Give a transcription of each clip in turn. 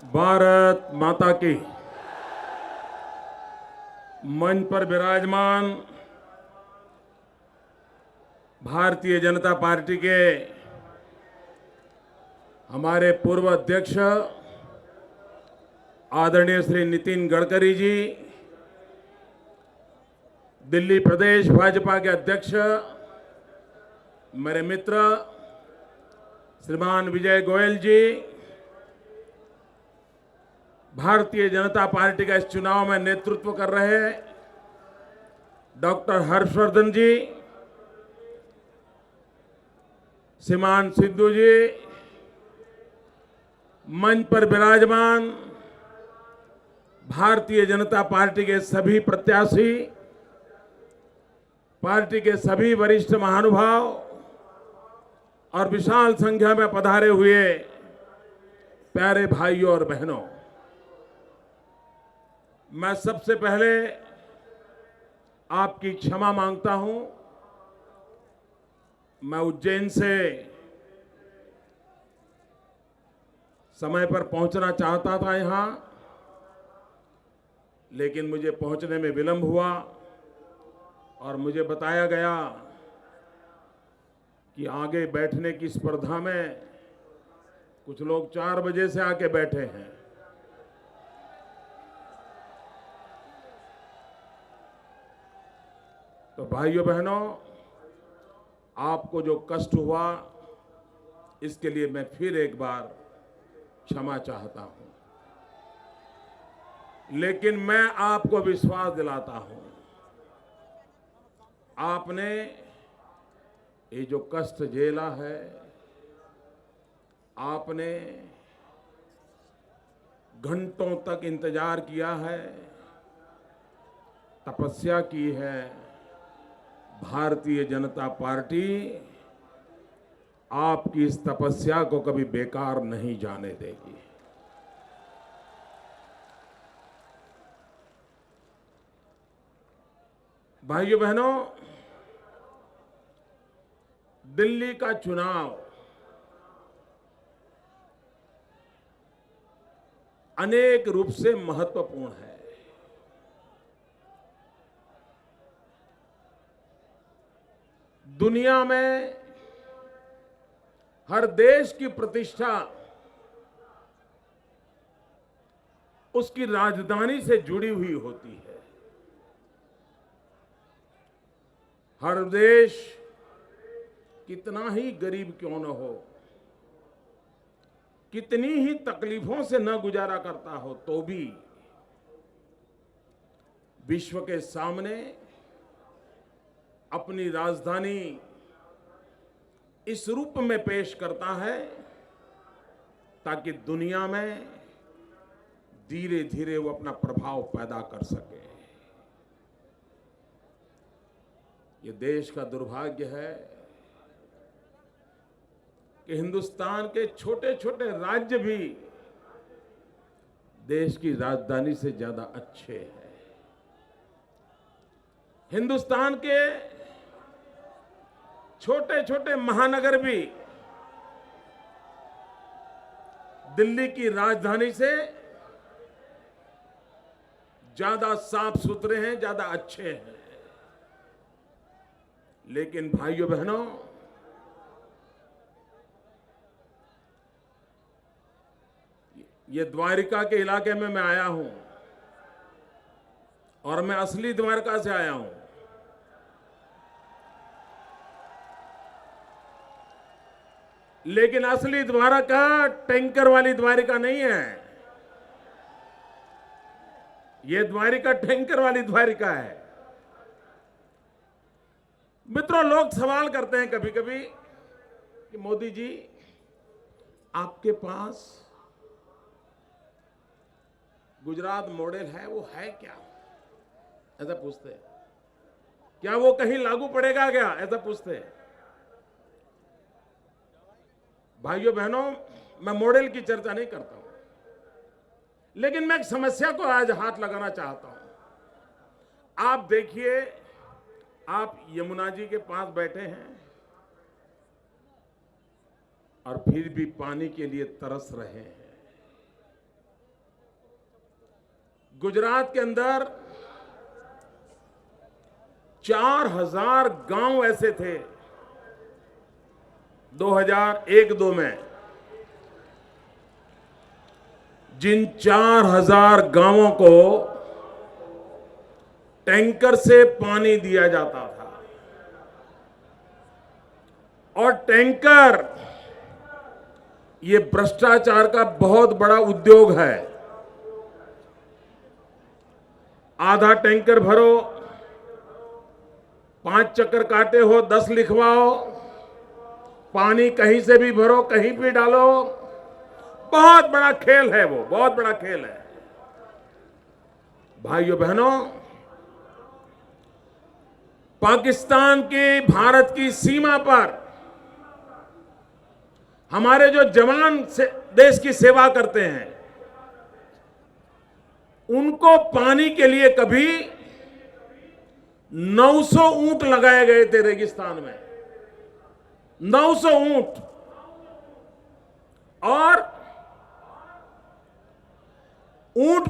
भारत माता की। मंच पर विराजमान भारतीय जनता पार्टी के हमारे पूर्व अध्यक्ष आदरणीय श्री नितिन गडकरी जी, दिल्ली प्रदेश भाजपा के अध्यक्ष मेरे मित्र श्रीमान विजय गोयल जी, भारतीय जनता पार्टी का इस चुनाव में नेतृत्व कर रहे डॉक्टर हर्षवर्धन जी, श्रीमान सिद्धू जी, मंच पर विराजमान भारतीय जनता पार्टी के सभी प्रत्याशी, पार्टी के सभी वरिष्ठ महानुभाव और विशाल संख्या में पधारे हुए प्यारे भाइयों और बहनों, मैं सबसे पहले आपकी क्षमा मांगता हूं। मैं उज्जैन से समय पर पहुंचना चाहता था यहां, लेकिन मुझे पहुंचने में विलंब हुआ और मुझे बताया गया कि आगे बैठने की स्पर्धा में कुछ लोग 4 बजे से आके बैठे हैं। तो भाइयों बहनों, आपको जो कष्ट हुआ इसके लिए मैं फिर एक बार क्षमा चाहता हूं, लेकिन मैं आपको विश्वास दिलाता हूं, आपने ये जो कष्ट झेला है, आपने घंटों तक इंतजार किया है, तपस्या की है, भारतीय जनता पार्टी आपकी इस तपस्या को कभी बेकार नहीं जाने देगी। भाइयों बहनों, दिल्ली का चुनाव अनेक रूप से महत्वपूर्ण है। दुनिया में हर देश की प्रतिष्ठा उसकी राजधानी से जुड़ी हुई होती है। हर देश कितना ही गरीब क्यों न हो, कितनी ही तकलीफों से न गुजारा करता हो, तो भी विश्व के सामने अपनी राजधानी इस रूप में पेश करता है ताकि दुनिया में धीरे धीरे वो अपना प्रभाव पैदा कर सके। ये देश का दुर्भाग्य है कि हिंदुस्तान के छोटे छोटे राज्य भी देश की राजधानी से ज्यादा अच्छे हैं। हिंदुस्तान के छोटे छोटे महानगर भी दिल्ली की राजधानी से ज्यादा साफ सुथरे हैं, ज्यादा अच्छे हैं। लेकिन भाइयों बहनों, ये द्वारिका के इलाके में मैं आया हूं और मैं असली द्वारका से आया हूं। लेकिन असली द्वारका टैंकर वाली द्वारिका नहीं है। यह द्वारिका टैंकर वाली द्वारिका है। मित्रों, लोग सवाल करते हैं कभी कभी कि मोदी जी, आपके पास गुजरात मॉडल है, वो है क्या? ऐसा पूछते हैं। क्या वो कहीं लागू पड़ेगा क्या? ऐसा पूछते हैं। भाइयों बहनों, मैं मॉडल की चर्चा नहीं करता हूं, लेकिन मैं एक समस्या को आज हाथ लगाना चाहता हूं। आप देखिए, आप यमुना जी के पास बैठे हैं और फिर भी पानी के लिए तरस रहे हैं। गुजरात के अंदर 4000 गांव ऐसे थे 2001-2 में, जिन 4000 गांवों को टैंकर से पानी दिया जाता था। और टैंकर ये भ्रष्टाचार का बहुत बड़ा उद्योग है। आधा टैंकर भरो, 5 चक्कर काटे हो, 10 लिखवाओ, पानी कहीं से भी भरो, कहीं भी डालो। बहुत बड़ा खेल है वो, बहुत बड़ा खेल है। भाइयों बहनों, पाकिस्तान की, भारत की सीमा पर हमारे जो जवान देश की सेवा करते हैं, उनको पानी के लिए कभी 900 ऊंट लगाए गए थे रेगिस्तान में, 900 ऊंट। और ऊंट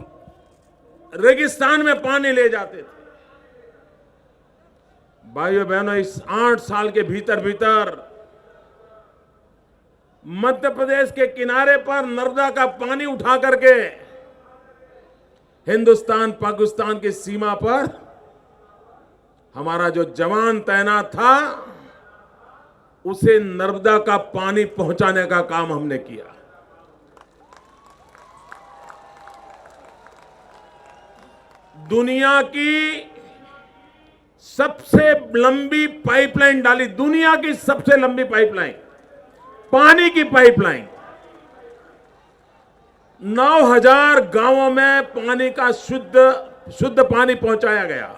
रेगिस्तान में पानी ले जाते थे। भाइयों बहनों, इस 8 साल के भीतर भीतर मध्य प्रदेश के किनारे पर नर्मदा का पानी उठा करके हिंदुस्तान पाकिस्तान की सीमा पर हमारा जो जवान तैनात था, उसे नर्मदा का पानी पहुंचाने का काम हमने किया। दुनिया की सबसे लंबी पाइपलाइन डाली, दुनिया की सबसे लंबी पाइपलाइन, पानी की पाइपलाइन। 9000 गांवों में पानी का शुद्ध पानी पहुंचाया गया।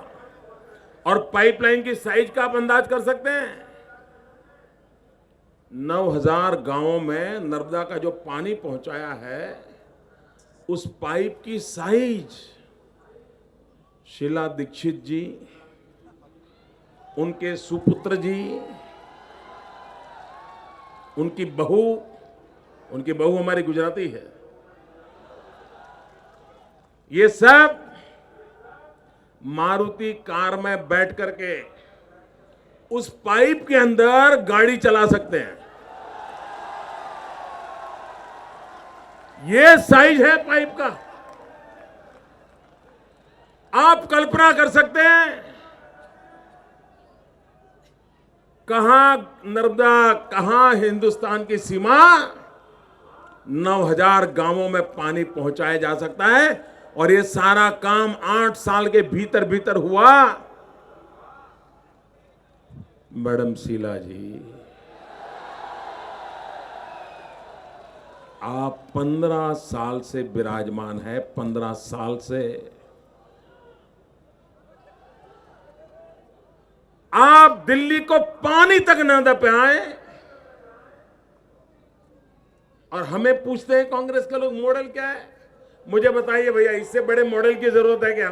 और पाइपलाइन की साइज का आप अंदाज कर सकते हैं। 9000 गांवों में नर्मदा का जो पानी पहुंचाया है, उस पाइप की साइज शीला दीक्षित जी, उनके सुपुत्र जी, उनकी बहू हमारी गुजराती है, ये सब मारुति कार में बैठ करके उस पाइप के अंदर गाड़ी चला सकते हैं। ये साइज है पाइप का। आप कल्पना कर सकते हैं कहां नर्मदा, कहां हिंदुस्तान की सीमा 9000 गांवों में पानी पहुंचाया जा सकता है। और ये सारा काम 8 साल के भीतर भीतर हुआ। मैडम शीला जी, आप 15 साल से विराजमान है, 15 साल से आप दिल्ली को पानी तक न दे पाए। और हमें पूछते हैं कांग्रेस के लोग, मॉडल क्या है? मुझे बताइए भैया, इससे बड़े मॉडल की जरूरत है क्या?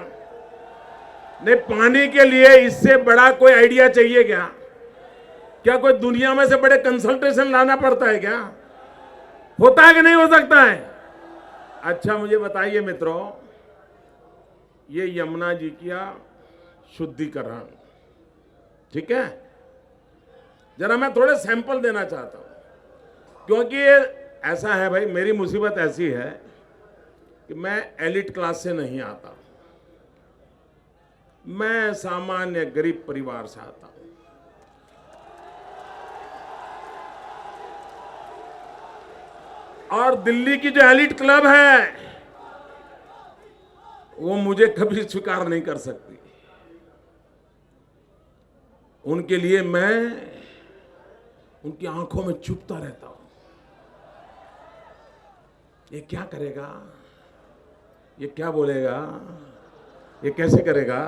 नहीं, पानी के लिए इससे बड़ा कोई आइडिया चाहिए क्या? क्या कोई दुनिया में से बड़े कंसल्टेशन लाना पड़ता है क्या? होता है कि नहीं हो सकता है? अच्छा, मुझे बताइए मित्रों, ये यमुना जी का शुद्धिकरण, ठीक है, जरा मैं थोड़े सैंपल देना चाहता हूं। क्योंकि ये ऐसा है भाई, मेरी मुसीबत ऐसी है कि मैं एलिट क्लास से नहीं आता, मैं सामान्य गरीब परिवार से आता हूं। और दिल्ली की जो एलिट क्लब है, वो मुझे कभी स्वीकार नहीं कर सकती। उनके लिए मैं उनकी आंखों में चुभता रहता हूं। ये क्या करेगा, ये क्या बोलेगा, ये कैसे करेगा,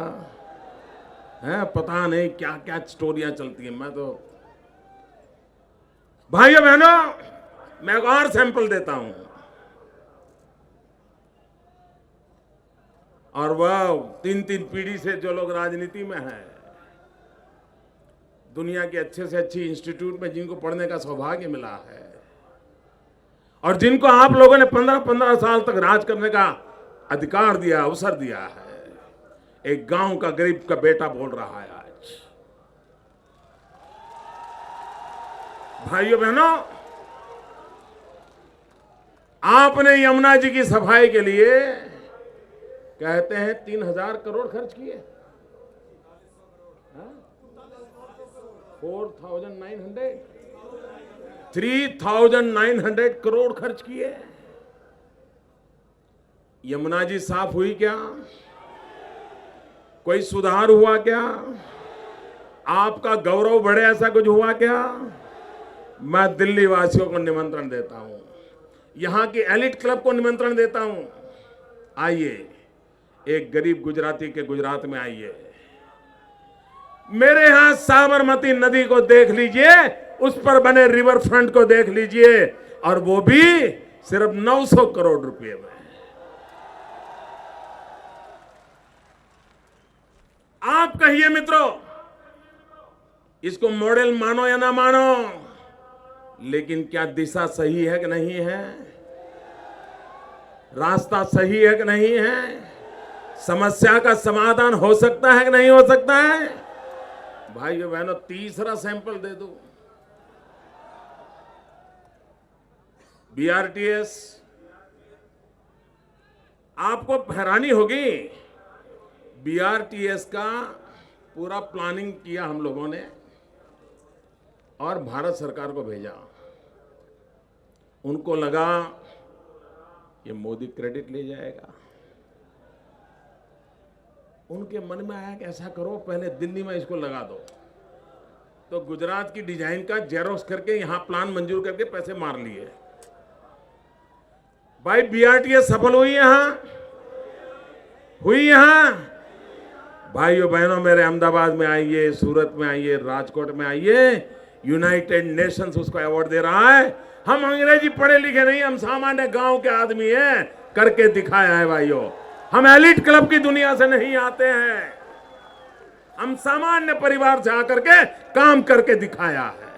है पता नहीं क्या क्या स्टोरियां चलती हैं। मैं तो भाइयों बहनों, मैं एक और सैंपल देता हूं। और वह 3-3 पीढ़ी से जो लोग राजनीति में हैं, दुनिया के अच्छे से अच्छी इंस्टीट्यूट में जिनको पढ़ने का सौभाग्य मिला है, और जिनको आप लोगों ने 15-15 साल तक राज करने का अधिकार दिया, अवसर दिया है। एक गांव का गरीब का बेटा बोल रहा है आज। भाइयों बहनों, आपने यमुना जी की सफाई के लिए कहते हैं 3,000 करोड़ खर्च किए, 3,900 करोड़ खर्च किए। यमुना जी साफ हुई क्या? कोई सुधार हुआ क्या? आपका गौरव बढ़े, ऐसा कुछ हुआ क्या? मैं दिल्ली वासियों को निमंत्रण देता हूं, यहां की एलिट क्लब को निमंत्रण देता हूं, आइए एक गरीब गुजराती के गुजरात में आइए, मेरे यहां साबरमती नदी को देख लीजिए, उस पर बने रिवर फ्रंट को देख लीजिए, और वो भी सिर्फ 900 करोड़ रुपए में। आप कहिए मित्रों, इसको मॉडल मानो या ना मानो, लेकिन क्या दिशा सही है कि नहीं है? रास्ता सही है कि नहीं है? समस्या का समाधान हो सकता है कि नहीं हो सकता है? भाइयों बहनों, तीसरा सैंपल दे दो। बीआरटीएस, आपको हैरानी होगी, बीआरटीएस का पूरा प्लानिंग किया हम लोगों ने और भारत सरकार को भेजा। उनको लगा ये मोदी क्रेडिट ले जाएगा। उनके मन में आया कि ऐसा करो, पहले दिल्ली में इसको लगा दो। तो गुजरात की डिजाइन का जेरोक्स करके यहां प्लान मंजूर करके पैसे मार लिए। भाई बीआरटीएस सफल हुई यहां, हुई यहां। भाइयों बहनों, मेरे अहमदाबाद में आइए, सूरत में आइए, राजकोट में आइए, यूनाइटेड नेशंस उसको अवार्ड दे रहा है। हम अंग्रेजी पढ़े लिखे नहीं, हम सामान्य गांव के आदमी हैं, करके दिखाया है भाइयों। हम एलिट क्लब की दुनिया से नहीं आते हैं, हम सामान्य परिवार से आकर के काम करके दिखाया है।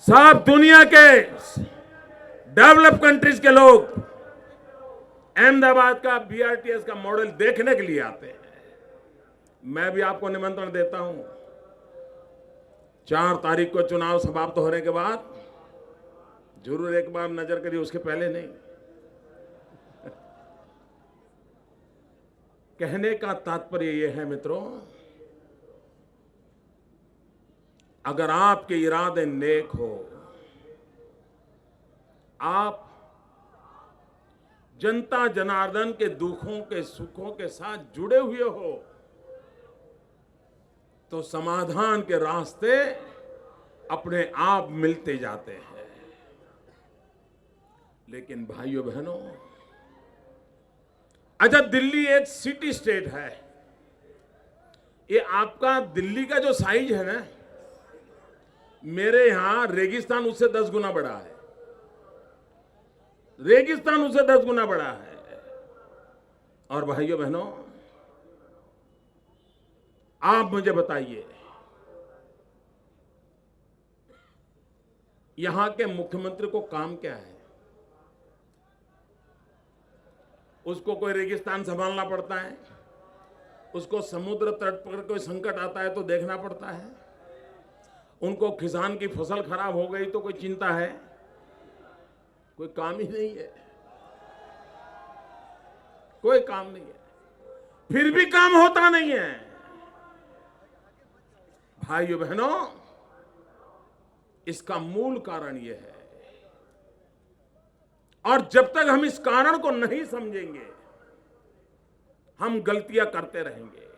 सब दुनिया के डेवलप कंट्रीज के लोग अहमदाबाद का बीआरटीएस का मॉडल देखने के लिए आते हैं। मैं भी आपको निमंत्रण देता हूं, 4 तारीख को चुनाव समाप्त होने के बाद जरूर एक बार नजर करिए, उसके पहले नहीं। कहने का तात्पर्य यह है मित्रों, अगर आपके इरादे नेक हो, आप जनता जनार्दन के दुखों के सुखों के साथ जुड़े हुए हो, तो समाधान के रास्ते अपने आप मिलते जाते हैं। लेकिन भाइयों बहनों, अच्छा दिल्ली एक सिटी स्टेट है, ये आपका दिल्ली का जो साइज है ना, मेरे यहां रेगिस्तान उससे 10 गुना बड़ा है, रेगिस्तान उससे 10 गुना बड़ा है। और भाइयों बहनों, आप मुझे बताइए, यहां के मुख्यमंत्री को काम क्या है? उसको कोई रेगिस्तान संभालना पड़ता है, उसको समुद्र तट पर कोई संकट आता है तो देखना पड़ता है, उनको किसान की फसल खराब हो गई तो कोई चिंता है? कोई काम ही नहीं है, कोई काम नहीं है, फिर भी काम होता नहीं है। भाइयों बहनों, इसका मूल कारण यह है, और जब तक हम इस कारण को नहीं समझेंगे, हम गलतियां करते रहेंगे।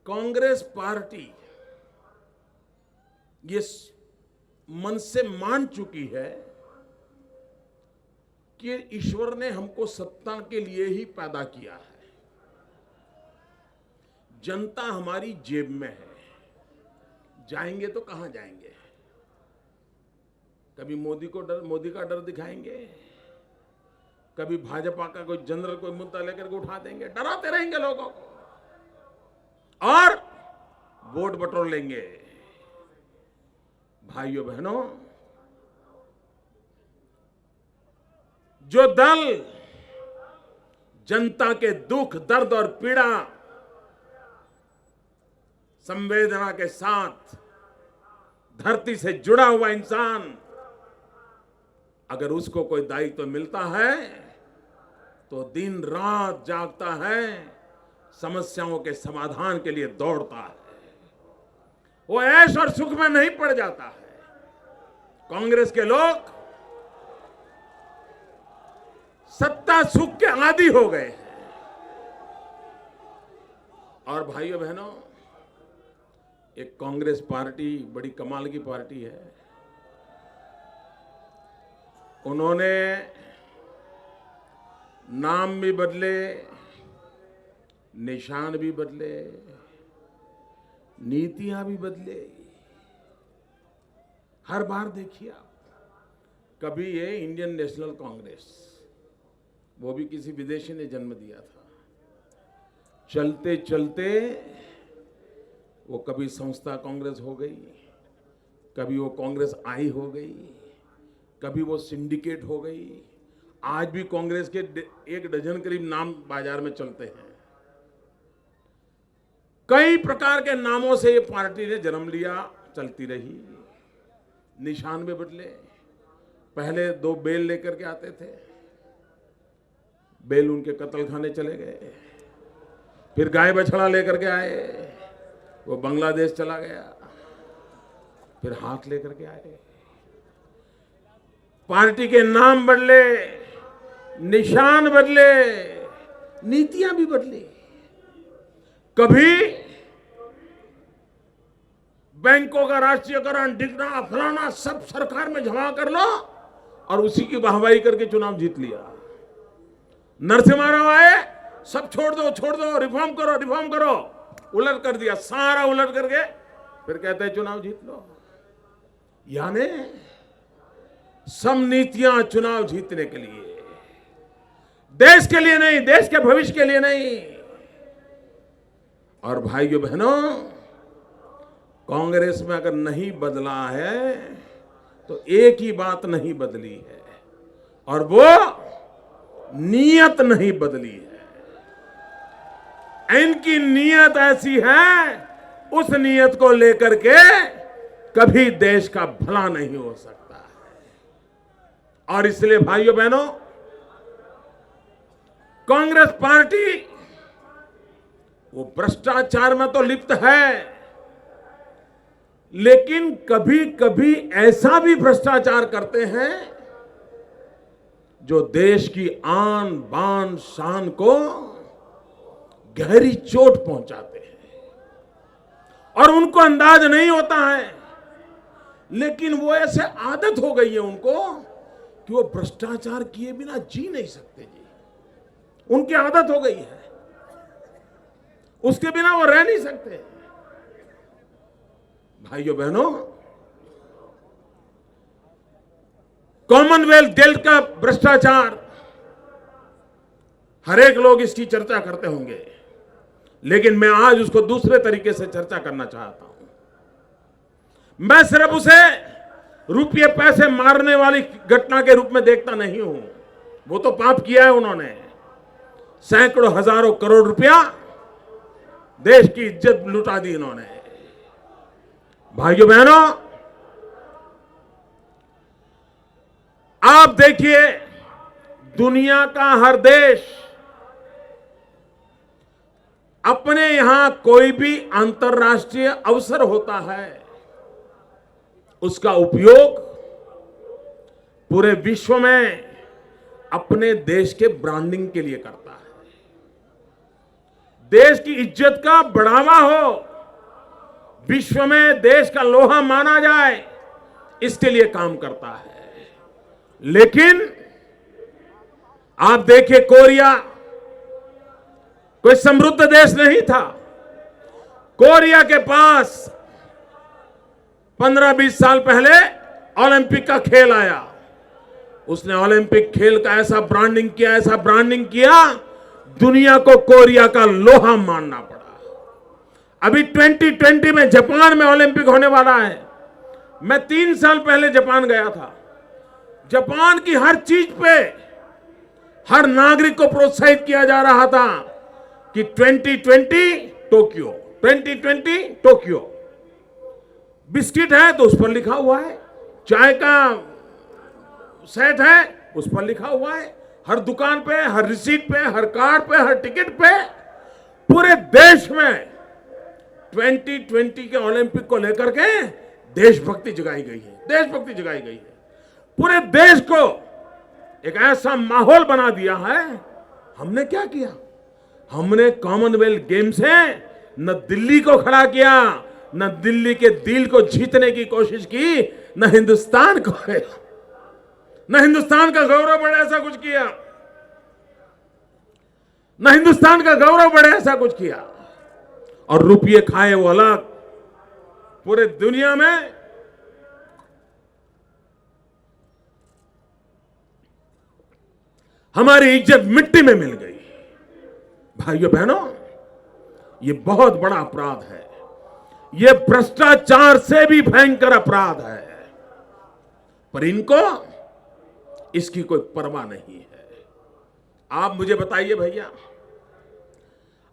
कांग्रेस पार्टी ये मन से मान चुकी है कि ईश्वर ने हमको सत्ता के लिए ही पैदा किया है, जनता हमारी जेब में है, जाएंगे तो कहां जाएंगे? कभी मोदी का डर दिखाएंगे, कभी भाजपा का कोई जनरल कोई मुद्दा लेकर के उठा देंगे, डराते रहेंगे लोगों को और वोट बटोर लेंगे। भाइयों बहनों, जो दल जनता के दुख, दर्द और पीड़ा संवेदना के साथ धरती से जुड़ा हुआ इंसान, अगर उसको कोई दायित्व मिलता है तो दिन रात जागता है, समस्याओं के समाधान के लिए दौड़ता है। वो ऐश और सुख में नहीं पड़ जाता है। कांग्रेस के लोग सत्ता सुख के आदी हो गए हैं। और भाइयों बहनों, एक कांग्रेस पार्टी बड़ी कमाल की पार्टी है। उन्होंने नाम भी बदले, निशान भी बदले, नीतियां भी बदले। हर बार देखिए आप, कभी ये इंडियन नेशनल कांग्रेस, वो भी किसी विदेशी ने जन्म दिया था। चलते चलते वो कभी संस्था कांग्रेस हो गई, कभी वो कांग्रेस आई हो गई, कभी वो सिंडिकेट हो गई। आज भी कांग्रेस के 1 डजन करीब नाम बाजार में चलते हैं। कई प्रकार के नामों से ये पार्टी ने जन्म लिया, चलती रही। निशान में बदले। पहले 2 बेल लेकर के आते थे, बेल उनके कत्ल खाने चले गए। फिर गाय बछड़ा लेकर के आए, वो बांग्लादेश चला गया। फिर हाथ लेकर के आए। पार्टी के नाम बदले, निशान बदले, नीतियां भी बदली। कभी बैंकों का राष्ट्रीयकरण, डिगना, फलाना सब सरकार में जमा कर लो और उसी की वाहवाही करके चुनाव जीत लिया। नरसिम्हा राव आए, सब छोड़ दो, रिफॉर्म करो, उलट कर दिया, सारा उलट करके फिर कहते हैं चुनाव जीत लो। यानी सब नीतियां चुनाव जीतने के लिए, देश के लिए नहीं, देश के भविष्य के लिए नहीं। और भाइयों बहनों, कांग्रेस में अगर नहीं बदला है तो एक ही बात नहीं बदली है, और वो नीयत नहीं बदली है। इनकी नीयत ऐसी है, उस नीयत को लेकर के कभी देश का भला नहीं हो सकता है। और इसलिए भाइयों बहनों, कांग्रेस पार्टी वो भ्रष्टाचार में तो लिप्त है, लेकिन कभी कभी ऐसा भी भ्रष्टाचार करते हैं जो देश की आन बान शान को गहरी चोट पहुंचाते हैं। और उनको अंदाज नहीं होता है, लेकिन वो ऐसे आदत हो गई है उनको कि वो भ्रष्टाचार किए बिना जी नहीं सकते जी। उनकी आदत हो गई है, उसके बिना वो रह नहीं सकते। भाइयों बहनों, कॉमनवेल्थ गेम्स का भ्रष्टाचार, हर एक लोग इसकी चर्चा करते होंगे, लेकिन मैं आज उसको दूसरे तरीके से चर्चा करना चाहता हूं। मैं सिर्फ उसे रुपये पैसे मारने वाली घटना के रूप में देखता नहीं हूं। वो तो पाप किया है उन्होंने, सैकड़ों हजारों करोड़ रुपया देश की इज्जत लुटा दी इन्होंने। भाइयों बहनों, आप देखिए, दुनिया का हर देश अपने यहां कोई भी अंतर्राष्ट्रीय अवसर होता है, उसका उपयोग पूरे विश्व में अपने देश के ब्रांडिंग के लिए करता है। देश की इज्जत का बढ़ावा हो, विश्व में देश का लोहा माना जाए, इसके लिए काम करता है। लेकिन आप देखिए, कोरिया कोई समृद्ध देश नहीं था। कोरिया के पास 15-20 साल पहले ओलंपिक का खेल आया। उसने ओलंपिक खेल का ऐसा ब्रांडिंग किया, दुनिया को कोरिया का लोहा मानना पड़ा। अभी 2020 में जापान में ओलंपिक होने वाला है। मैं 3 साल पहले जापान गया था। जापान की हर चीज पे हर नागरिक को प्रोत्साहित किया जा रहा था कि 2020 टोक्यो, 2020 टोक्यो। बिस्किट है तो उस पर लिखा हुआ है, चाय का सेट है उस पर लिखा हुआ है, हर दुकान पे, हर रिसीट पे, हर कार्ड पे, हर टिकट पे। पूरे देश में 2020 के ओलंपिक को लेकर के देशभक्ति जगाई गई है, देशभक्ति जगाई गई है। पूरे देश को एक ऐसा माहौल बना दिया है। हमने क्या किया? हमने कॉमनवेल्थ गेम से न दिल्ली को खड़ा किया, न दिल्ली के दिल को जीतने की कोशिश की, न हिंदुस्तान को, न हिंदुस्तान का गौरव बढ़े ऐसा कुछ किया, न हिंदुस्तान का गौरव बढ़े ऐसा कुछ किया। और रुपये खाए वो अलग। पूरे दुनिया में हमारी इज्जत मिट्टी में मिल गई। भाइयों बहनों, ये बहुत बड़ा अपराध है, ये भ्रष्टाचार से भी भयंकर अपराध है, पर इनको इसकी कोई परवाह नहीं है। आप मुझे बताइए भैया,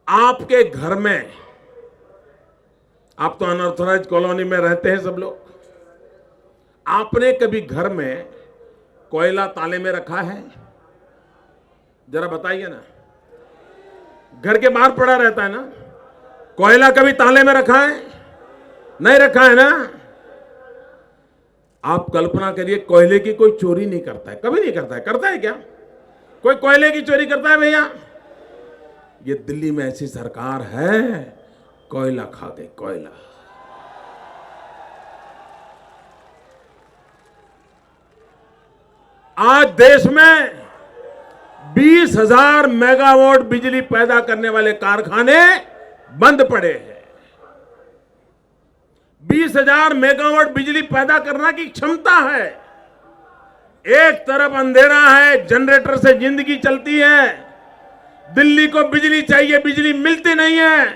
आपके घर में, आप तो अनऑथराइज्ड कॉलोनी में रहते हैं सब लोग, आपने कभी घर में कोयला ताले में रखा है? जरा बताइए ना। घर के बाहर पड़ा रहता है ना, कोयला कभी ताले में रखा है? नहीं रखा है ना। आप कल्पना करिए, कोयले की कोई चोरी नहीं करता है, कभी नहीं करता है। करता है क्या कोई कोयले की चोरी करता है भैया? ये दिल्ली में ऐसी सरकार है, कोयला खा गई, कोयला। आज देश में 20,000 मेगावाट बिजली पैदा करने वाले कारखाने बंद पड़े हैं। 20,000 मेगावाट बिजली पैदा करने की क्षमता है। एक तरफ अंधेरा है, जनरेटर से जिंदगी चलती है, दिल्ली को बिजली चाहिए, बिजली मिलती नहीं है,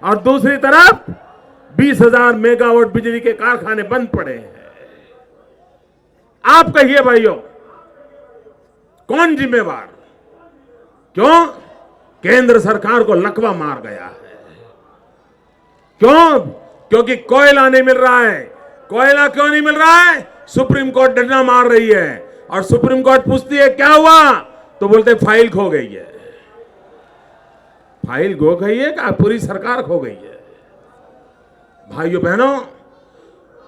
और दूसरी तरफ 20,000 मेगावाट बिजली के कारखाने बंद पड़े हैं। आप कहिए भाइयों, कौन जिम्मेवार? क्यों? केंद्र सरकार को लकवा मार गया है। क्यों? क्योंकि कोयला नहीं मिल रहा है। कोयला क्यों नहीं मिल रहा है? सुप्रीम कोर्ट डंडा मार रही है, और सुप्रीम कोर्ट पूछती है क्या हुआ, तो बोलते फाइल खो गई है। फाइल खो गई है क्या? पूरी सरकार खो गई है। भाइयों बहनों,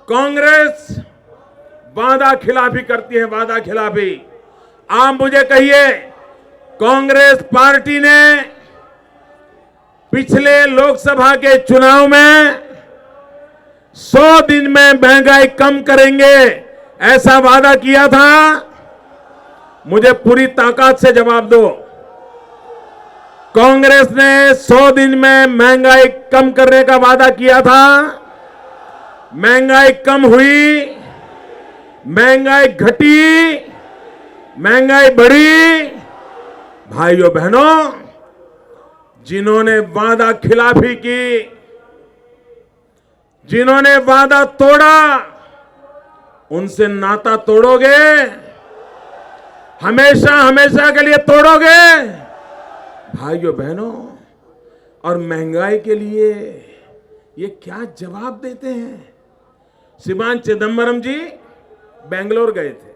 कांग्रेस वादा खिलाफी करती है, वादा खिलाफी। आप मुझे कहिए, कांग्रेस पार्टी ने पिछले लोकसभा के चुनाव में 100 दिन में महंगाई कम करेंगे ऐसा वादा किया था? मुझे पूरी ताकत से जवाब दो। कांग्रेस ने 100 दिन में महंगाई कम करने का वादा किया था? महंगाई कम हुई? महंगाई घटी? महंगाई बढ़ी? भाइयों बहनों, जिन्होंने वादा खिलाफी की, जिन्होंने वादा तोड़ा, उनसे नाता तोड़ोगे? हमेशा हमेशा के लिए तोड़ोगे? भाइयों बहनों, और महंगाई के लिए ये क्या जवाब देते हैं? श्रीमान चिदंबरम जी बेंगलोर गए थे।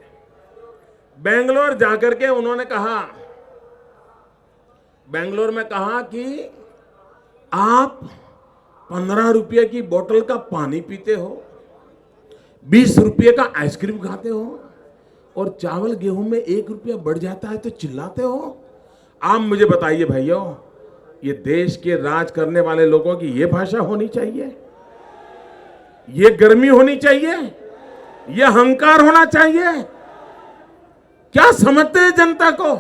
बेंगलोर जाकर के उन्होंने कहा, बेंगलोर में कहा कि आप 15 रुपये की बोतल का पानी पीते हो, 20 रुपये का आइसक्रीम खाते हो, और चावल गेहूं में 1 रुपया बढ़ जाता है तो चिल्लाते हो। आप मुझे बताइए भाइयों, ये देश के राज करने वाले लोगों की ये भाषा होनी चाहिए? ये गर्मी होनी चाहिए? ये अहंकार होना चाहिए? क्या समझते हैं जनता को?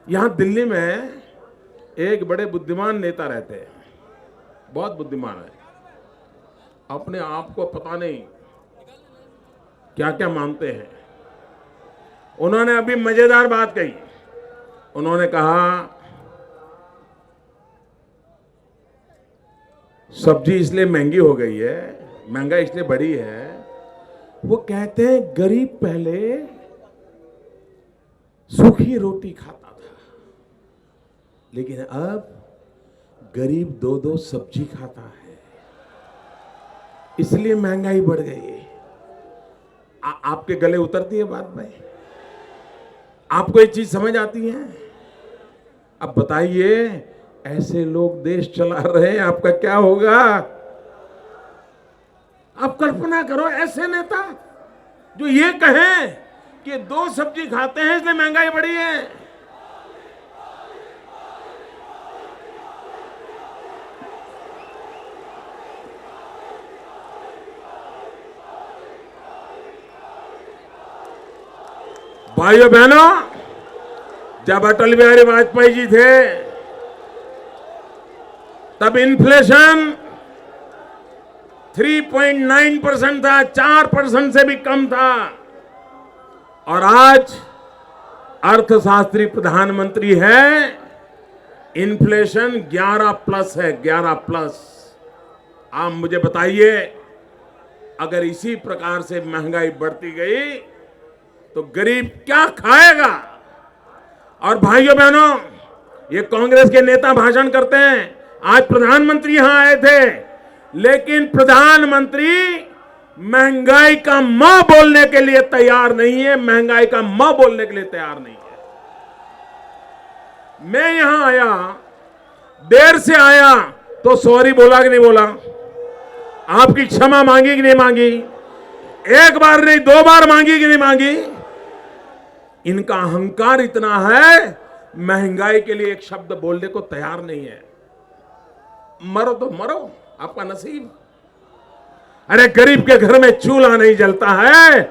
यहां दिल्ली में एक बड़े बुद्धिमान नेता रहते हैं, बहुत बुद्धिमान है, अपने आप को पता नहीं क्या क्या मानते हैं। उन्होंने अभी मजेदार बात कही। उन्होंने कहा सब्जी इसलिए महंगी हो गई है, महंगाई इसलिए बढ़ी है, वो कहते हैं गरीब पहले सूखी रोटी खाता था, लेकिन अब गरीब दो दो सब्जी खाता है, इसलिए महंगाई बढ़ गई है। आपके गले उतरती है बात भाई? आपको ये चीज समझ आती है? अब बताइए, ऐसे लोग देश चला रहे हैं, आपका क्या होगा? आप कल्पना करो, ऐसे नेता जो ये कहें कि दो सब्जी खाते हैं इसलिए महंगाई बढ़ी है। भाइयों बहनों, जब अटल बिहारी वाजपेयी जी थे तब इन्फ्लेशन 3.9% था, 4% से भी कम था। और आज अर्थशास्त्री प्रधानमंत्री है, इन्फ्लेशन 11+ है, 11+। आप मुझे बताइए, अगर इसी प्रकार से महंगाई बढ़ती गई तो गरीब क्या खाएगा? और भाइयों बहनों, ये कांग्रेस के नेता भाषण करते हैं, आज प्रधानमंत्री यहां आए थे, लेकिन प्रधानमंत्री महंगाई का म बोलने के लिए तैयार नहीं है, महंगाई का म बोलने के लिए तैयार नहीं है। मैं यहां आया, देर से आया, तो सॉरी बोला कि नहीं बोला? आपकी क्षमा मांगी कि नहीं मांगी? एक बार नहीं, 2 बार मांगी कि नहीं मांगी? इनका अहंकार इतना है, महंगाई के लिए एक शब्द बोलने को तैयार नहीं है। मरो तो मरो, आपका नसीब। अरे गरीब के घर में चूल्हा नहीं जलता है,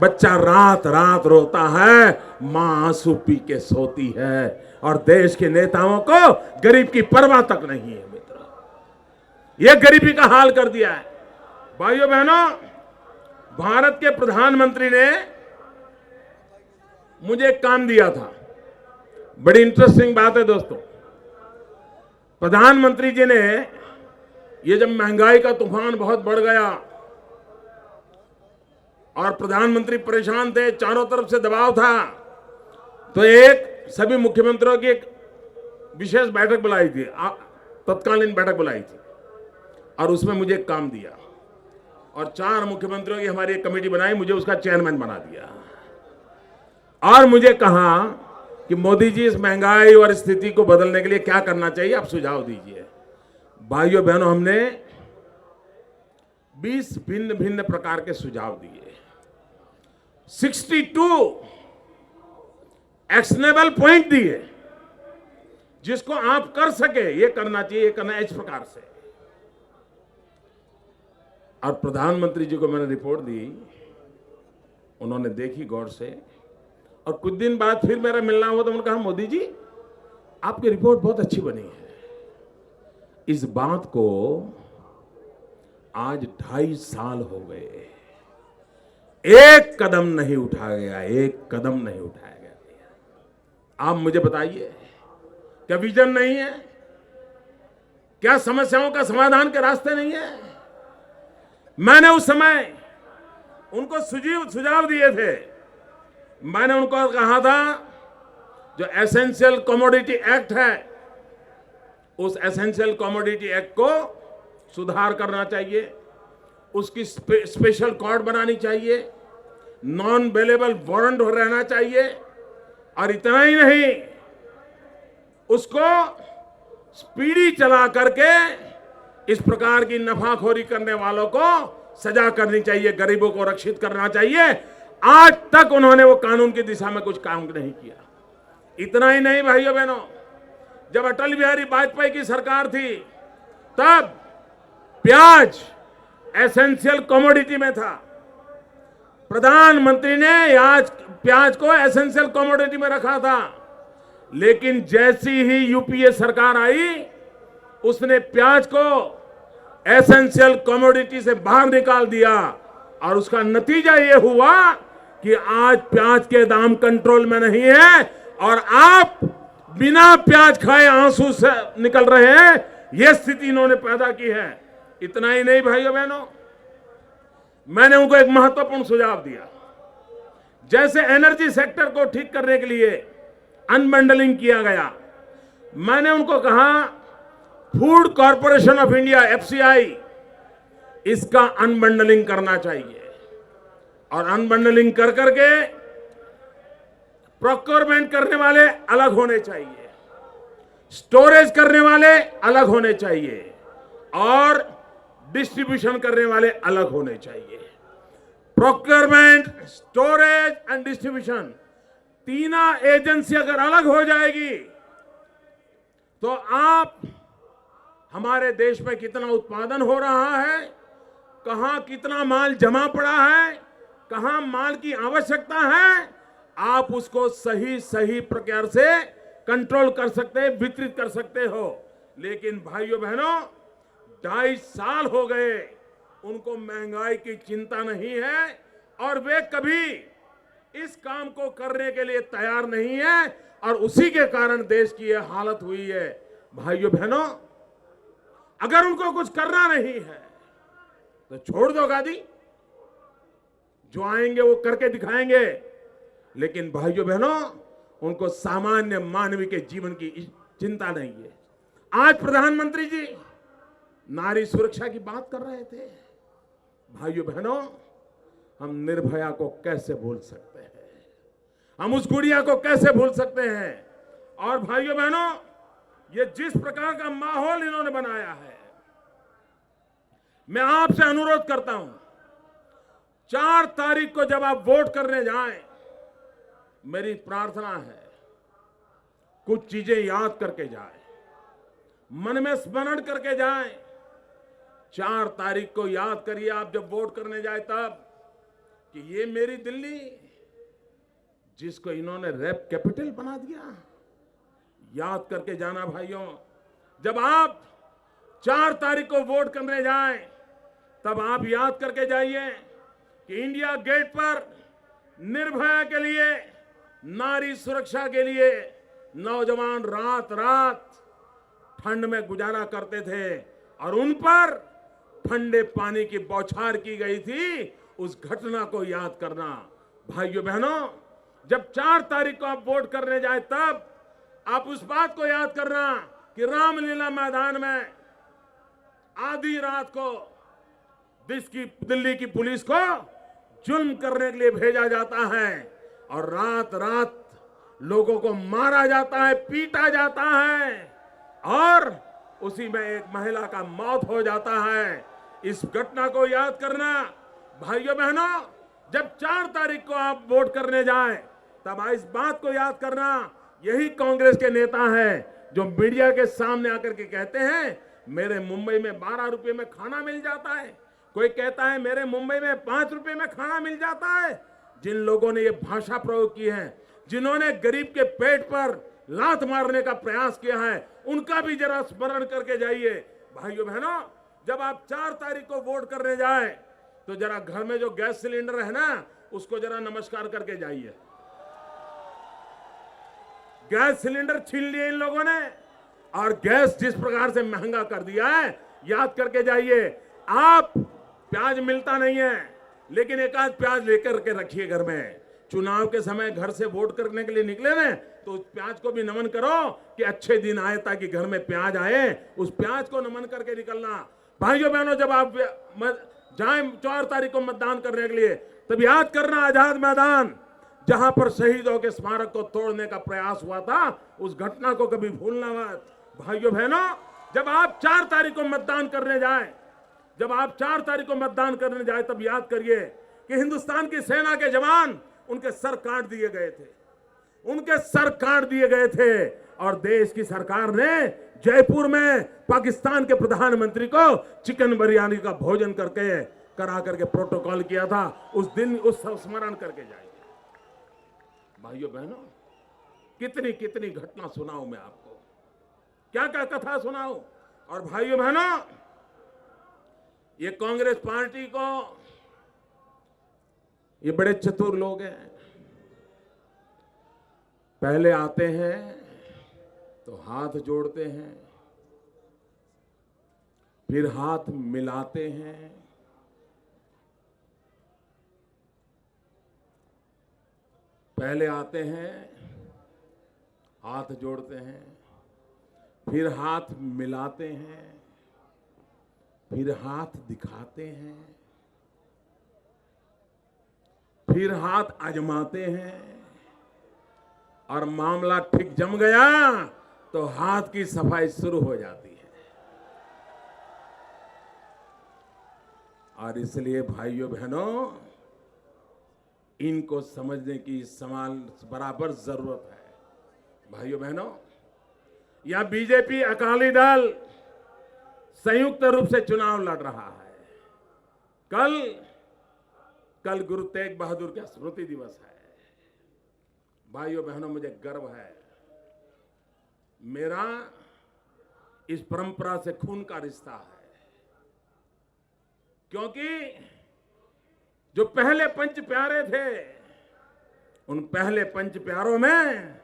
बच्चा रात रात रोता है, मां आंसू पी के सोती है, और देश के नेताओं को गरीब की परवाह तक नहीं है। मित्र, यह गरीबी का हाल कर दिया है। भाइयों बहनों, भारत के प्रधानमंत्री ने मुझे एक काम दिया था, बड़ी इंटरेस्टिंग बात है दोस्तों। प्रधानमंत्री जी ने, ये जब महंगाई का तूफान बहुत बढ़ गया और प्रधानमंत्री परेशान थे, चारों तरफ से दबाव था, तो एक सभी मुख्यमंत्रियों की एक विशेष बैठक बुलाई थी, तत्कालीन बैठक बुलाई थी, और उसमें मुझे एक काम दिया, और 4 मुख्यमंत्रियों की हमारी एक कमेटी बनाई, मुझे उसका चेयरमैन बना दिया, और मुझे कहा कि मोदी जी, इस महंगाई और स्थिति को बदलने के लिए क्या करना चाहिए, आप सुझाव दीजिए। भाइयों बहनों, हमने 20 भिन्न भिन्न प्रकार के सुझाव दिए, 62 एक्शनेबल पॉइंट दिए, जिसको आप कर सके, ये करना चाहिए, ये करना इस प्रकार से। और प्रधानमंत्री जी को मैंने रिपोर्ट दी, उन्होंने देखी गौर से, और कुछ दिन बाद फिर मेरा मिलना हुआ तो उन्होंने कहा, मोदी जी आपकी रिपोर्ट बहुत अच्छी बनी है। इस बात को आज 2.5 साल हो गए, एक कदम नहीं उठाया गया, एक कदम नहीं उठाया गया। आप मुझे बताइए, क्या विजन नहीं है? क्या समस्याओं का समाधान के रास्ते नहीं है? मैंने उस समय उनको सुझाव दिए थे। मैंने उनको कहा था, जो एसेंशियल कमोडिटी एक्ट है, उस एसेंशियल कमोडिटी एक्ट को सुधार करना चाहिए, उसकी स्पेशल कोर्ट बनानी चाहिए, नॉन बेलेबल वारंट रहना चाहिए, और इतना ही नहीं, उसको स्पीडी चला करके इस प्रकार की नफाखोरी करने वालों को सजा करनी चाहिए, गरीबों को रक्षित करना चाहिए। आज तक उन्होंने वो कानून की दिशा में कुछ काम नहीं किया। इतना ही नहीं भाइयों बहनों, जब अटल बिहारी वाजपेयी की सरकार थी, तब प्याज एसेंशियल कमोडिटी में था। प्रधानमंत्री ने आज प्याज को एसेंशियल कमोडिटी में रखा था, लेकिन जैसी ही यूपीए सरकार आई, उसने प्याज को एसेंशियल कमोडिटी से बाहर निकाल दिया, और उसका नतीजा यह हुआ कि आज प्याज के दाम कंट्रोल में नहीं है, और आप बिना प्याज खाए आंसू से निकल रहे हैं। यह स्थिति इन्होंने पैदा की है। इतना ही नहीं भाइयों बहनों, मैंने उनको एक महत्वपूर्ण सुझाव दिया। जैसे एनर्जी सेक्टर को ठीक करने के लिए अनबंडलिंग किया गया, मैंने उनको कहा food corporation of India FCI, इसका अनबंडलिंग करना चाहिए और अनबंडलिंग कर करके प्रोक्योरमेंट करने वाले अलग होने चाहिए, स्टोरेज करने वाले अलग होने चाहिए और डिस्ट्रीब्यूशन करने वाले अलग होने चाहिए। प्रोक्योरमेंट, स्टोरेज एंड डिस्ट्रीब्यूशन, तीनों एजेंसी अगर अलग हो जाएगी तो आप हमारे देश में कितना उत्पादन हो रहा है, कहां कितना माल जमा पड़ा है, कहां माल की आवश्यकता है, आप उसको सही प्रकार से कंट्रोल कर सकते हैं, वितरित कर सकते हो। लेकिन भाइयों बहनों, 2.5 साल हो गए, उनको महंगाई की चिंता नहीं है और वे कभी इस काम को करने के लिए तैयार नहीं है और उसी के कारण देश की यह हालत हुई है। भाइयों बहनों, अगर उनको कुछ करना नहीं है तो छोड़ दो गादी, जो आएंगे वो करके दिखाएंगे। लेकिन भाइयों बहनों, उनको सामान्य मानवीय के जीवन की चिंता नहीं है। आज प्रधानमंत्री जी नारी सुरक्षा की बात कर रहे थे। भाइयों बहनों, हम निर्भया को कैसे भूल सकते हैं, हम उस गुड़िया को कैसे भूल सकते हैं। और भाइयों बहनों, ये जिस प्रकार का माहौल इन्होंने बनाया है, मैं आपसे अनुरोध करता हूं, 4 तारीख को जब आप वोट करने जाएं, मेरी प्रार्थना है कुछ चीजें याद करके जाएं, मन में स्मरण करके जाएं। 4 तारीख को याद करिए आप जब वोट करने जाए तब, कि ये मेरी दिल्ली जिसको इन्होंने रैप कैपिटल बना दिया, याद करके जाना। भाइयों, जब आप 4 तारीख को वोट करने जाएं तब आप याद करके जाइए कि इंडिया गेट पर निर्भया के लिए, नारी सुरक्षा के लिए नौजवान रात रात ठंड में गुजारा करते थे और उन पर ठंडे पानी की बौछार की गई थी। उस घटना को याद करना। भाइयों बहनों, जब 4 तारीख को आप वोट करने जाए तब आप उस बात को याद करना कि रामलीला मैदान में आधी रात को दिल्ली की पुलिस को जुल्म करने के लिए भेजा जाता है और रात रात लोगों को मारा जाता है, पीटा जाता है और उसी में एक महिला का मौत हो जाता है। इस घटना को याद करना। भाइयों बहनों, जब 4 तारीख को आप वोट करने जाएं तब इस बात को याद करना, यही कांग्रेस के नेता हैं जो मीडिया के सामने आकर के कहते हैं मेरे मुंबई में 12 रुपए में खाना मिल जाता है, कोई कहता है मेरे मुंबई में 5 रुपए में खाना मिल जाता है। जिन लोगों ने ये भाषा प्रयोग की है, जिन्होंने गरीब के पेट पर लात मारने का प्रयास किया है, उनका भी जरा स्मरण करके जाइए। भाइयों बहनों, जब आप 4 तारीख को वोट करने जाए तो जरा घर में जो गैस सिलेंडर है ना, उसको जरा नमस्कार करके जाइए। गैस सिलेंडर छीन लिए इन लोगों ने और गैस जिस प्रकार से महंगा कर दिया है, याद करके जाइए। आप प्याज मिलता नहीं है, लेकिन एक आध प्याज लेकर के रखिए घर में। चुनाव के समय घर से वोट करने के लिए निकले ना, तो उस प्याज को भी नमन करो कि अच्छे दिन आए ताकि घर में प्याज आए, उस प्याज को नमन करके निकलना। भाइयों बहनों, जब आप जाएं 4 तारीख को मतदान करने के लिए, तब याद करना आजाद मैदान जहां पर शहीदों के स्मारक को तोड़ने का प्रयास हुआ था, उस घटना को कभी भूलना मत। भाइयों बहनों, जब आप 4 तारीख को मतदान करने जाएं, जब आप 4 तारीख को मतदान करने जाए तब याद करिए कि हिंदुस्तान की सेना के जवान, उनके सर काट दिए गए थे, उनके सर काट दिए गए थे और देश की सरकार ने जयपुर में पाकिस्तान के प्रधानमंत्री को चिकन बिरयानी का भोजन करा करके प्रोटोकॉल किया था। उस दिन उस स्मरण करके जाइए। भाइयों बहनों, कितनी कितनी घटना सुनाऊं मैं आपको, क्या क्या कथा सुनाऊं। और भाइयों बहनों, ये कांग्रेस पार्टी को, ये बड़े चतुर लोग हैं। पहले आते हैं तो हाथ जोड़ते हैं, फिर हाथ मिलाते हैं, पहले आते हैं, हाथ जोड़ते हैं, फिर हाथ मिलाते हैं, फिर हाथ दिखाते हैं, फिर हाथ आजमाते हैं, और मामला ठीक जम गया तो हाथ की सफाई शुरू हो जाती है। और इसलिए भाइयों बहनों, इनको समझने की समान बराबर जरूरत है। भाइयों बहनों, यह बीजेपी अकाली दल संयुक्त रूप से चुनाव लड़ रहा है। कल गुरु तेग बहादुर का स्मृति दिवस है। भाइयों बहनों, मुझे गर्व है, मेरा इस परंपरा से खून का रिश्ता है, क्योंकि जो पहले पंच प्यारे थे, उन पहले पंच प्यारों में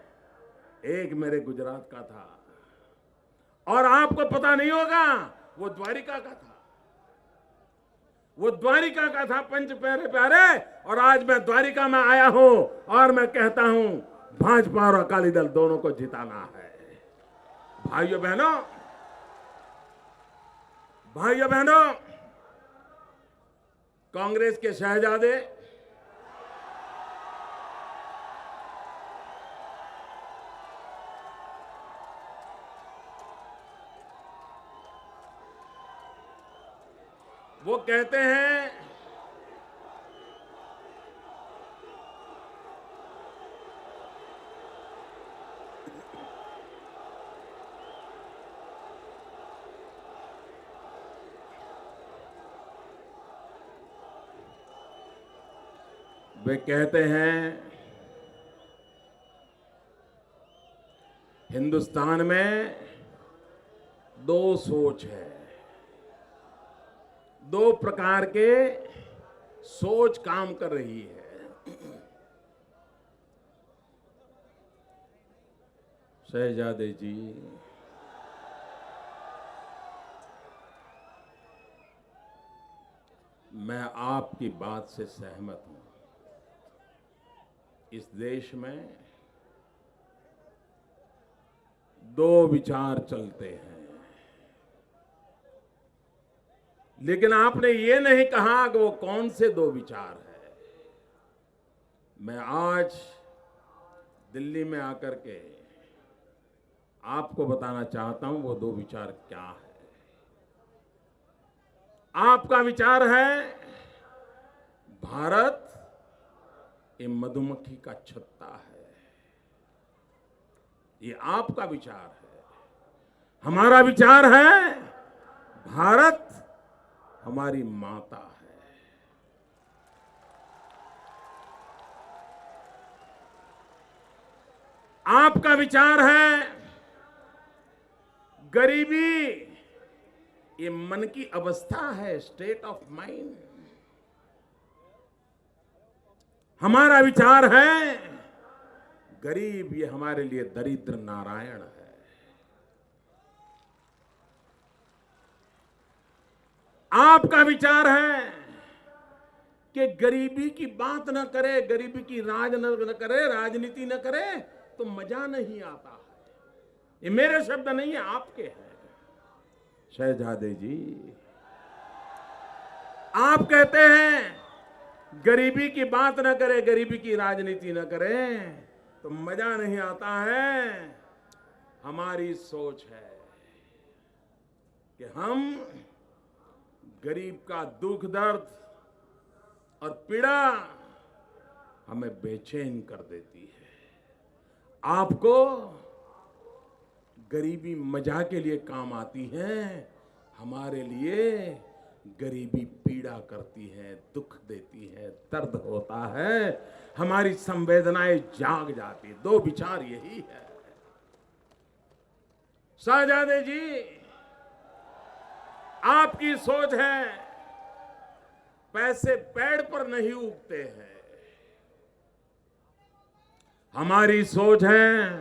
एक मेरे गुजरात का था, और आपको पता नहीं होगा, वो द्वारिका का था। वो द्वारिका का था पंच प्यारे प्यारे, और आज मैं द्वारिका में आया हूं और मैं कहता हूं भाजपा और अकाली दल दोनों को जिताना है। भाइयों बहनों, कांग्रेस के शहजादे वो कहते हैं हिंदुस्तान में दो सोच है, दो प्रकार के सोच काम कर रही है। शहजादे जी, मैं आपकी बात से सहमत हूं। इस देश में दो विचार चलते हैं, लेकिन आपने ये नहीं कहा कि वो कौन से दो विचार है। मैं आज दिल्ली में आकर के आपको बताना चाहता हूं वो दो विचार क्या है। आपका विचार है भारत ये मधुमक्खी का छत्ता है, ये आपका विचार है। हमारा विचार है भारत हमारी माता है। आपका विचार है गरीबी ये मन की अवस्था है, स्टेट ऑफ माइंड। हमारा विचार है गरीब ये हमारे लिए दरिद्र नारायण है। आपका विचार है कि गरीबी की बात न करे, गरीबी की न करे, राजनीति न करे तो मजा नहीं आता है। ये मेरे शब्द नहीं है, आपके हैं। शहजादे जी, आप कहते हैं गरीबी की बात न करे, गरीबी की राजनीति न करे तो मजा नहीं आता है। हमारी सोच है कि हम गरीब का दुख दर्द और पीड़ा हमें बेचैन कर देती है। आपको गरीबी मजा के लिए काम आती है, हमारे लिए गरीबी पीड़ा करती है, दुख देती है, दर्द होता है, हमारी संवेदनाएं जाग जाती। दो विचार यही है। शहजादे जी, आपकी सोच है पैसे पेड़ पर नहीं उगते हैं, हमारी सोच है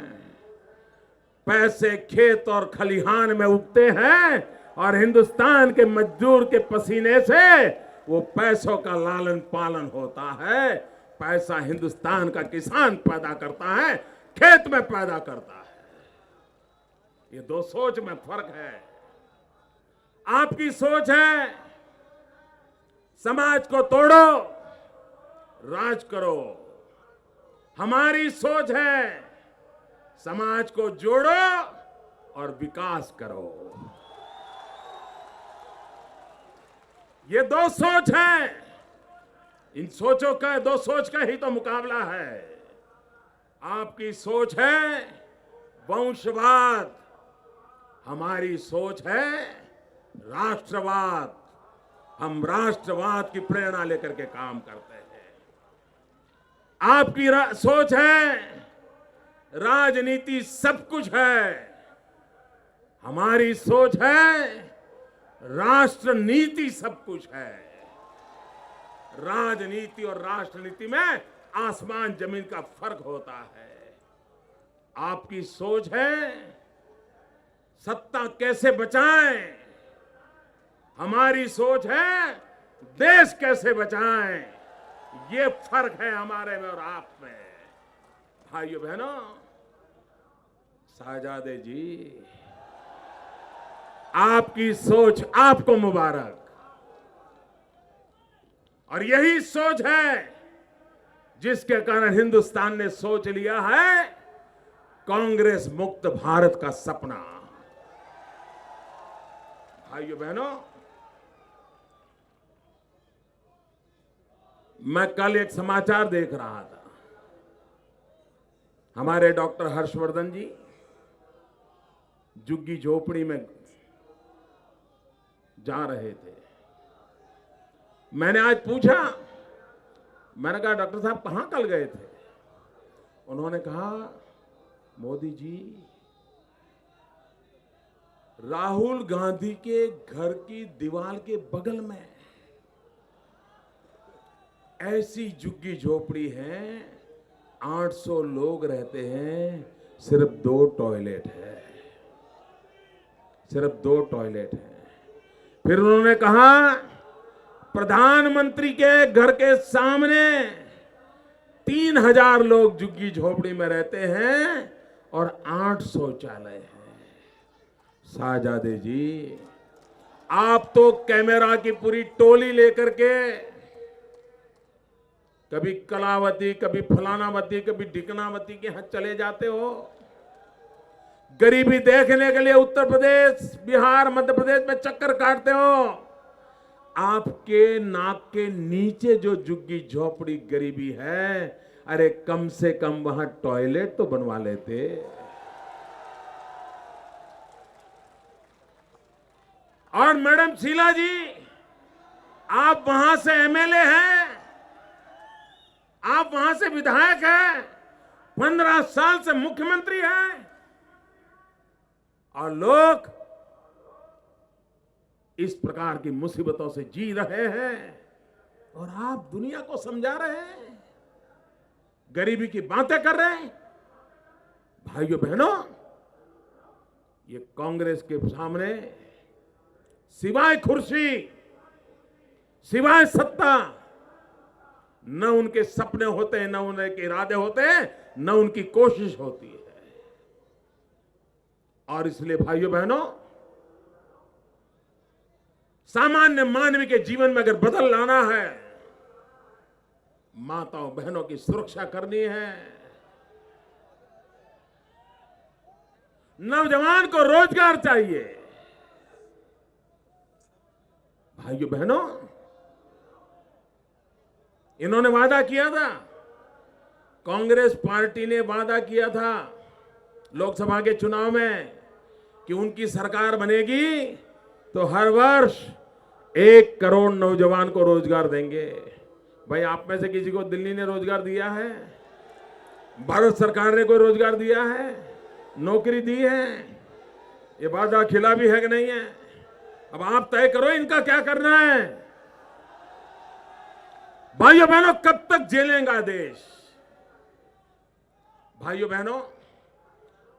पैसे खेत और खलिहान में उगते हैं, और हिंदुस्तान के मजदूर के पसीने से वो पैसों का लालन पालन होता है। पैसा हिंदुस्तान का किसान पैदा करता है, खेत में पैदा करता है। ये दो सोच में फर्क है। आपकी सोच है समाज को तोड़ो, राज करो। हमारी सोच है समाज को जोड़ो और विकास करो। ये दो सोच है। इन सोचों का, दो सोच का ही तो मुकाबला है। आपकी सोच है वंशवाद, हमारी सोच है राष्ट्रवाद। हम राष्ट्रवाद की प्रेरणा लेकर के काम करते हैं। आपकी सोच है राजनीति सब कुछ है, हमारी सोच है राष्ट्र नीति सब कुछ है। राजनीति और राष्ट्रनीति में आसमान जमीन का फर्क होता है। आपकी सोच है सत्ता कैसे बचाएं, हमारी सोच है देश कैसे बचाएं। ये फर्क है हमारे में और आप में। भाइयों बहनों, साहजादे जी, आपकी सोच आपको मुबारक। और यही सोच है जिसके कारण हिंदुस्तान ने सोच लिया है कांग्रेस मुक्त भारत का सपना। भाइयों बहनों, मैं कल एक समाचार देख रहा था। हमारे डॉक्टर हर्षवर्धन जी झुग्गी झोपड़ी में जा रहे थे। मैंने आज पूछा, मैंने कहा डॉक्टर साहब कहां कल गए थे? उन्होंने कहा मोदी जी, राहुल गांधी के घर की दीवार के बगल में ऐसी झुग्गी झोपड़ी है, 800 लोग रहते हैं, सिर्फ 2 टॉयलेट है, सिर्फ 2 टॉयलेट है। फिर उन्होंने कहा प्रधानमंत्री के घर के सामने 3000 लोग झुग्गी झोपड़ी में रहते हैं और 8 शौचालय हैं। साहजादे जी, आप तो कैमरा की पूरी टोली लेकर के कभी कलावती, कभी फलानावती, कभी ढिकनावती के यहां चले जाते हो। गरीबी देखने के लिए उत्तर प्रदेश, बिहार, मध्य प्रदेश में चक्कर काटते हो। आपके नाक के नीचे जो झुग्गी झोपड़ी गरीबी है, अरे कम से कम वहां टॉयलेट तो बनवा लेते। और मैडम शीला जी, आप वहां से एमएलए हैं, आप वहां से विधायक हैं, 15 साल से मुख्यमंत्री हैं, और लोग इस प्रकार की मुसीबतों से जी रहे हैं और आप दुनिया को समझा रहे हैं, गरीबी की बातें कर रहे हैं। भाइयों बहनों, ये कांग्रेस के सामने सिवाय कुर्सी, सिवाय सत्ता, न उनके सपने होते हैं, न उनके इरादे होते हैं, न उनकी कोशिश होती है। और इसलिए भाइयों बहनों, सामान्य मानव के जीवन में अगर बदल लाना है, माताओं बहनों की सुरक्षा करनी है, नौजवान को रोजगार चाहिए। भाइयों बहनों, इन्होंने वादा किया था, कांग्रेस पार्टी ने वादा किया था लोकसभा के चुनाव में कि उनकी सरकार बनेगी तो हर वर्ष 1 करोड़ नौजवान को रोजगार देंगे। भाई, आप में से किसी को दिल्ली ने रोजगार दिया है? भारत सरकार ने कोई रोजगार दिया है, नौकरी दी है? ये वादा खिलाफी है कि नहीं है? अब आप तय करो इनका क्या करना है। भाइयों बहनों, कब तक झेलेगा देश? भाइयों बहनों,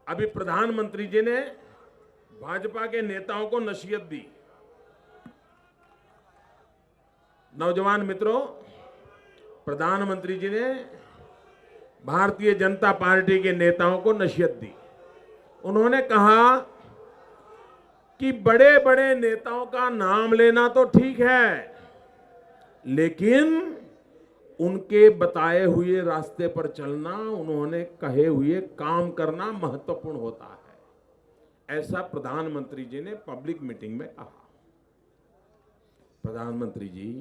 अभी प्रधानमंत्री जी ने भाजपा के नेताओं को नसीहत दी। नौजवान मित्रों, प्रधानमंत्री जी ने भारतीय जनता पार्टी के नेताओं को नसीहत दी। उन्होंने कहा कि बड़े बड़े नेताओं का नाम लेना तो ठीक है, लेकिन उनके बताए हुए रास्ते पर चलना, उन्होंने कहे हुए काम करना महत्वपूर्ण होता है। ऐसा प्रधानमंत्री जी ने पब्लिक मीटिंग में कहा। प्रधानमंत्री जी,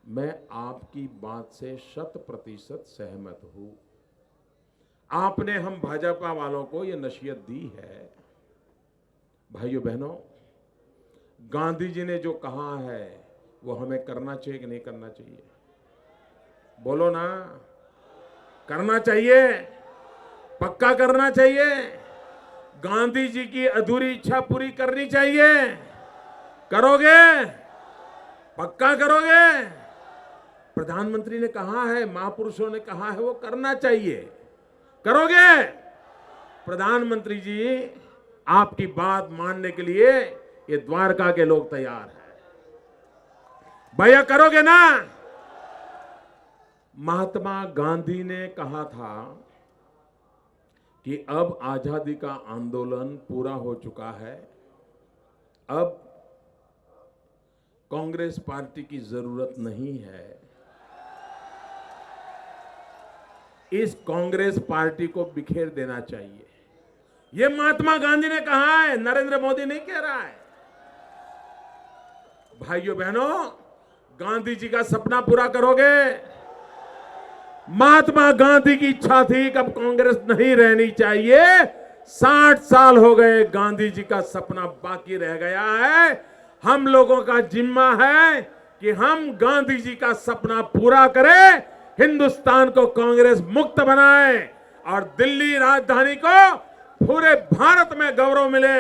मैं आपकी बात से 100% सहमत हूं। आपने हम भाजपा वालों को यह नसीहत दी है। भाइयों बहनों, गांधी जी ने जो कहा है वो हमें करना चाहिए कि नहीं करना चाहिए? बोलो ना, करना चाहिए, पक्का करना चाहिए। गांधी जी की अधूरी इच्छा पूरी करनी चाहिए। करोगे? पक्का करोगे? प्रधानमंत्री ने कहा है, महापुरुषों ने कहा है, वो करना चाहिए। करोगे? प्रधानमंत्री जी, आपकी बात मानने के लिए ये द्वारका के लोग तैयार हैं। भैया करोगे ना? महात्मा गांधी ने कहा था कि अब आजादी का आंदोलन पूरा हो चुका है, अब कांग्रेस पार्टी की जरूरत नहीं है। इस कांग्रेस पार्टी को बिखेर देना चाहिए। यह महात्मा गांधी ने कहा है, नरेंद्र मोदी नहीं कह रहा है। भाइयों बहनों, गांधी जी का सपना पूरा करोगे? महात्मा गांधी की इच्छा थी कि अब कांग्रेस नहीं रहनी चाहिए। 60 साल हो गए, गांधी जी का सपना बाकी रह गया है। हम लोगों का जिम्मा है कि हम गांधी जी का सपना पूरा करें, हिंदुस्तान को कांग्रेस मुक्त बनाए और दिल्ली राजधानी को पूरे भारत में गौरव मिले,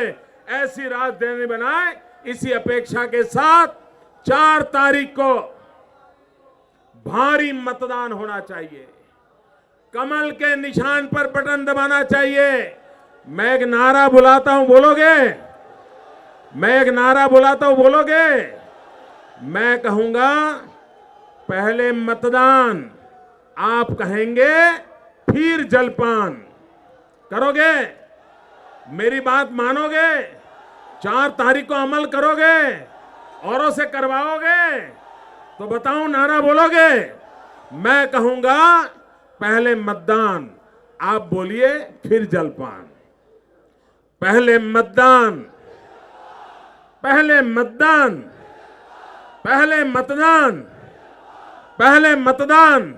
ऐसी राजधानी बनाए। इसी अपेक्षा के साथ 4 तारीख को भारी मतदान होना चाहिए। कमल के निशान पर बटन दबाना चाहिए। मैं एक नारा बुलाता हूं, बोलोगे? मैं एक नारा बुलाता हूं, बोलोगे? मैं कहूंगा पहले मतदान, आप कहेंगे फिर जलपान। करोगे? मेरी बात मानोगे? 4 तारीख को अमल करोगे? औरों से करवाओगे? तो बताऊं, नारा बोलोगे? मैं कहूंगा पहले मतदान, आप बोलिए फिर जलपान। पहले मतदान, पहले मतदान, पहले मतदान, पहले मतदान।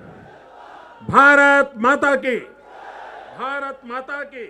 भारत माता की, भारत माता की।